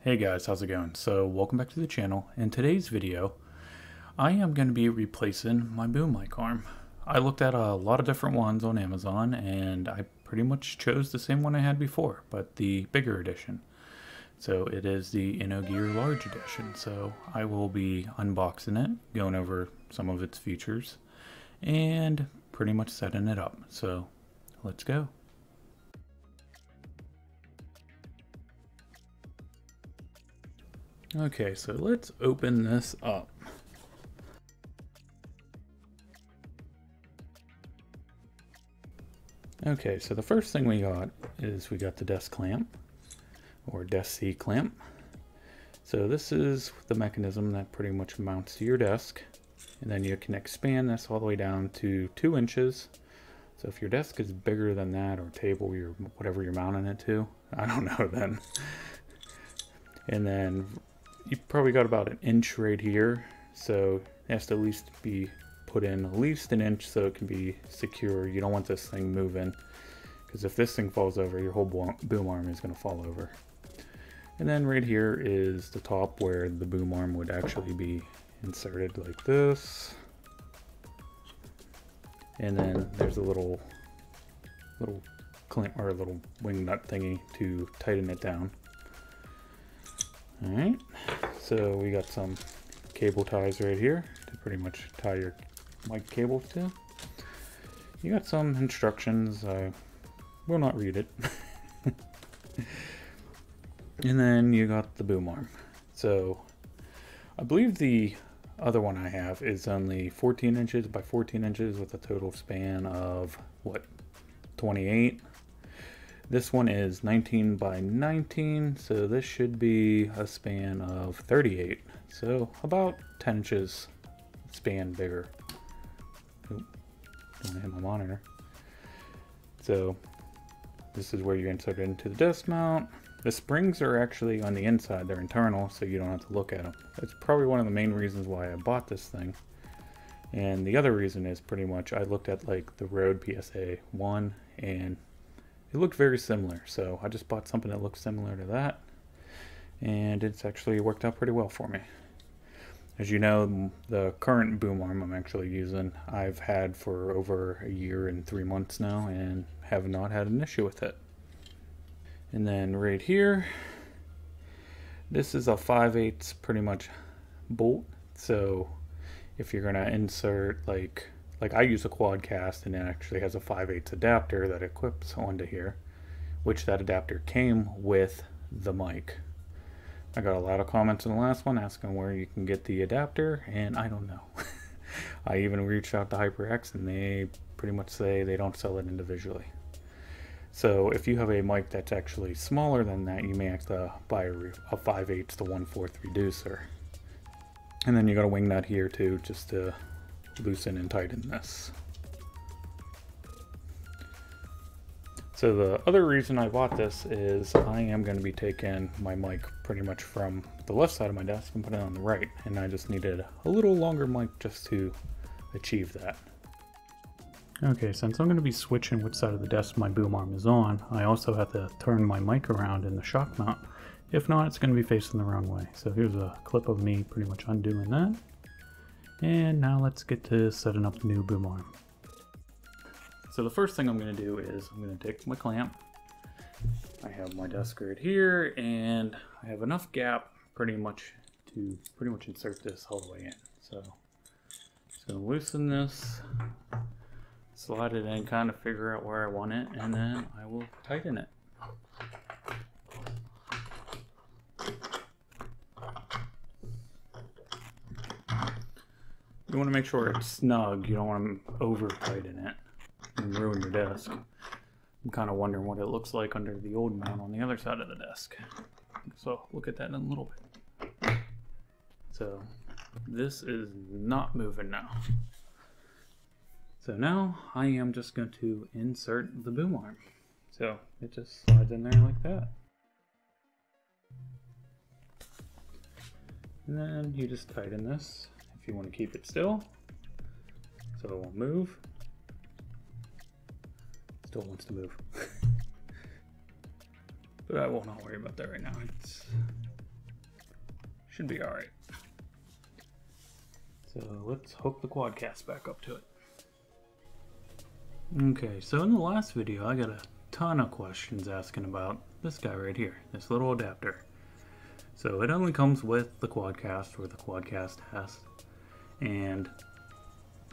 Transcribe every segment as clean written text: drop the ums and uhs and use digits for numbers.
Hey guys, how's it going? So welcome back to the channel. In today's video, I am going to be replacing my boom mic arm. I looked at a lot of different ones on Amazon and I pretty much chose the same one I had before, but the bigger edition. So it is the Innogear large edition. So I will be unboxing it, going over some of its features, and pretty much setting it up. So let's go. Okay, so let's open this up. Okay, so the first thing we got is we got the desk clamp, or desk C clamp. So this is the mechanism that pretty much mounts to your desk, and then you can expand this all the way down to 2 inches. So if your desk is bigger than that, or table, or whatever you're mounting it to, I don't know then. And then you've probably got about 1 inch right here, so it has to at least be put in at least 1 inch so it can be secure. You don't want this thing moving, because if this thing falls over, your whole boom arm is going to fall over. And then right here is the top where the boom arm would actually be inserted like this. And then there's a little clamp or a little wing nut thingy to tighten it down. Alright, so we got some cable ties right here to pretty much tie your mic cables to. You got some instructions, I will not read it. And then you got the boom arm. So I believe the other one I have is only 14 inches by 14 inches with a total span of, what, 28? This one is 19 by 19, so this should be a span of 38. So about 10 inches span bigger. Oop, don't want to hit my monitor. So this is where you insert it into the desk mount. The springs are actually on the inside, they're internal, so you don't have to look at them. That's probably one of the main reasons why I bought this thing. And the other reason is pretty much I looked at like the Rode PSA 1 and it looked very similar, so I just bought something that looks similar to that, and it's actually worked out pretty well for me. As you know, the current boom arm I'm actually using, I've had for over 1 year and 3 months now, and have not had an issue with it. And then right here, this is a 5/8 pretty much bolt, so if you're gonna insert like I use a Quadcast, and it actually has a 5/8 adapter that equips onto here, which that adapter came with the mic. I got a lot of comments in the last one asking where you can get the adapter, and I don't know. I even reached out to Hyperx, and they pretty much say they don't sell it individually. So if you have a mic that's actually smaller than that, you may have to buy a 5/8 to 1/4 reducer. And then you got a wing nut here too, just to loosen and tighten this. So the other reason I bought this is I am going to be taking my mic pretty much from the left side of my desk and putting it on the right, and I just needed a little longer mic just to achieve that. Okay, since I'm going to be switching which side of the desk my boom arm is on, I also have to turn my mic around in the shock mount. If not, it's going to be facing the wrong way. So here's a clip of me pretty much undoing that. And now let's get to setting up the new boom arm. So the first thing I'm going to do is I'm going to take my clamp. I have my desk right here, and I have enough gap pretty much to insert this all the way in. So just going to loosen this, slide it in, kind of figure out where I want it, and then I will tighten it. You want to make sure it's snug. You don't want to over tighten it and ruin your desk. I'm kind of wondering what it looks like under the old mount on the other side of the desk. So look at that in a little bit. So this is not moving now. So now I am just going to insert the boom arm. So it just slides in there like that. And then you just tighten this. If you want to keep it still, so it won't move. Still wants to move. But I will not worry about that right now. Should be alright. So let's hook the Quadcast back up to it. Okay, so in the last video I got a ton of questions asking about this guy right here, this little adapter. So it only comes with the Quadcast or the Quadcast has, and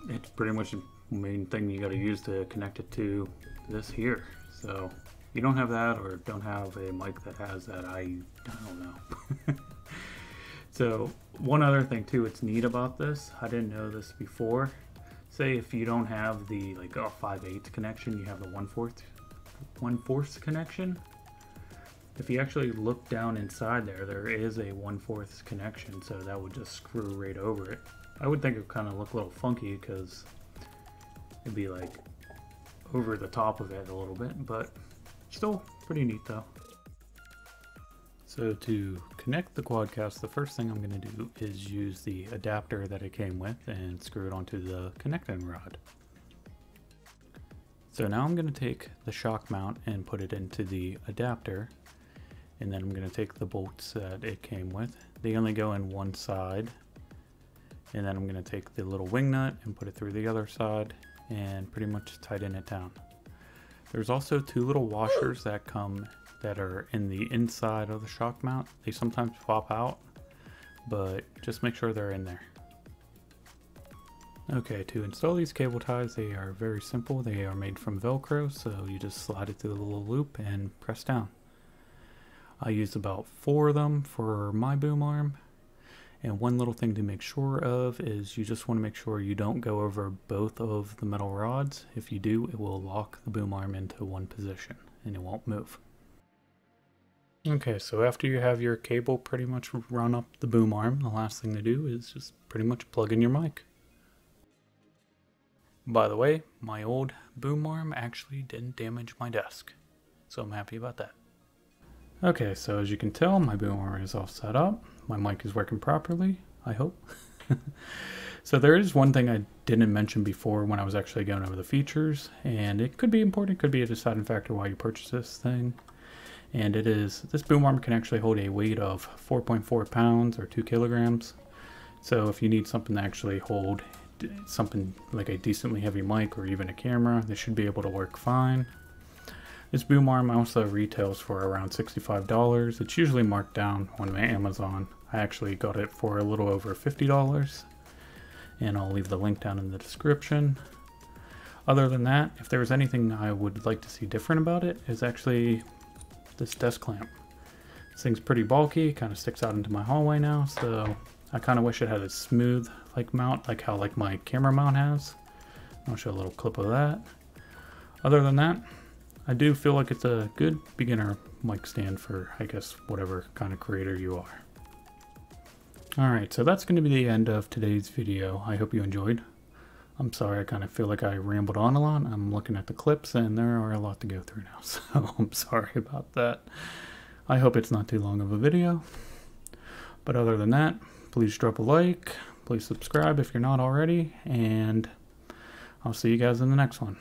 it's pretty much the main thing you got to use to connect it to this here. So if you don't have that or don't have a mic that has that, I don't know. So one other thing too, it's neat about this, I didn't know this before. Say if you don't have the like a 5/8 connection, you have the 1/4 connection. If you actually look down inside there is a 1/4 connection, so that would just screw right over it. I would think it would kind of look a little funky because it'd be like over the top of it a little bit, but still pretty neat though. So to connect the Quadcast, the first thing I'm going to do is use the adapter that it came with and screw it onto the connecting rod. So now I'm going to take the shock mount and put it into the adapter, and then I'm going to take the bolts that it came with. They only go in one side, and then I'm going to take the little wing nut and put it through the other side and pretty much tighten it down. There's also two little washers that come that are in the inside of the shock mount. They sometimes pop out, but just make sure they're in there. Okay, to install these cable ties, they are very simple. They are made from Velcro, so you just slide it through the little loop and press down. I used about 4 of them for my boom arm. And one little thing to make sure of is you just want to make sure you don't go over both of the metal rods. If you do, it will lock the boom arm into one position and it won't move. Okay, so after you have your cable pretty much run up the boom arm, the last thing to do is just pretty much plug in your mic. By the way, my old boom arm actually didn't damage my desk, so I'm happy about that. Okay, so as you can tell, my boom arm is all set up. My mic is working properly, I hope. So there is one thing I didn't mention before when I was actually going over the features, and it could be important, could be a deciding factor why you purchase this thing. And it is, this boom arm can actually hold a weight of 4.4 pounds or 2 kilograms. So if you need something to actually hold something like a decently heavy mic or even a camera, this should be able to work fine. This boom arm also retails for around $65. It's usually marked down on Amazon. I actually got it for a little over $50, and I'll leave the link down in the description. Other than that, if there was anything I would like to see different about it, is actually this desk clamp. This thing's pretty bulky, kind of sticks out into my hallway now, so I kind of wish it had a smooth like mount, like how like my camera mount has. I'll show a little clip of that. Other than that, I do feel like it's a good beginner mic stand for, I guess, whatever kind of creator you are. Alright, so that's going to be the end of today's video. I hope you enjoyed. I'm sorry, I kind of feel like I rambled on a lot. I'm looking at the clips and there are a lot to go through now, so I'm sorry about that. I hope it's not too long of a video. But other than that, please drop a like, please subscribe if you're not already, and I'll see you guys in the next one.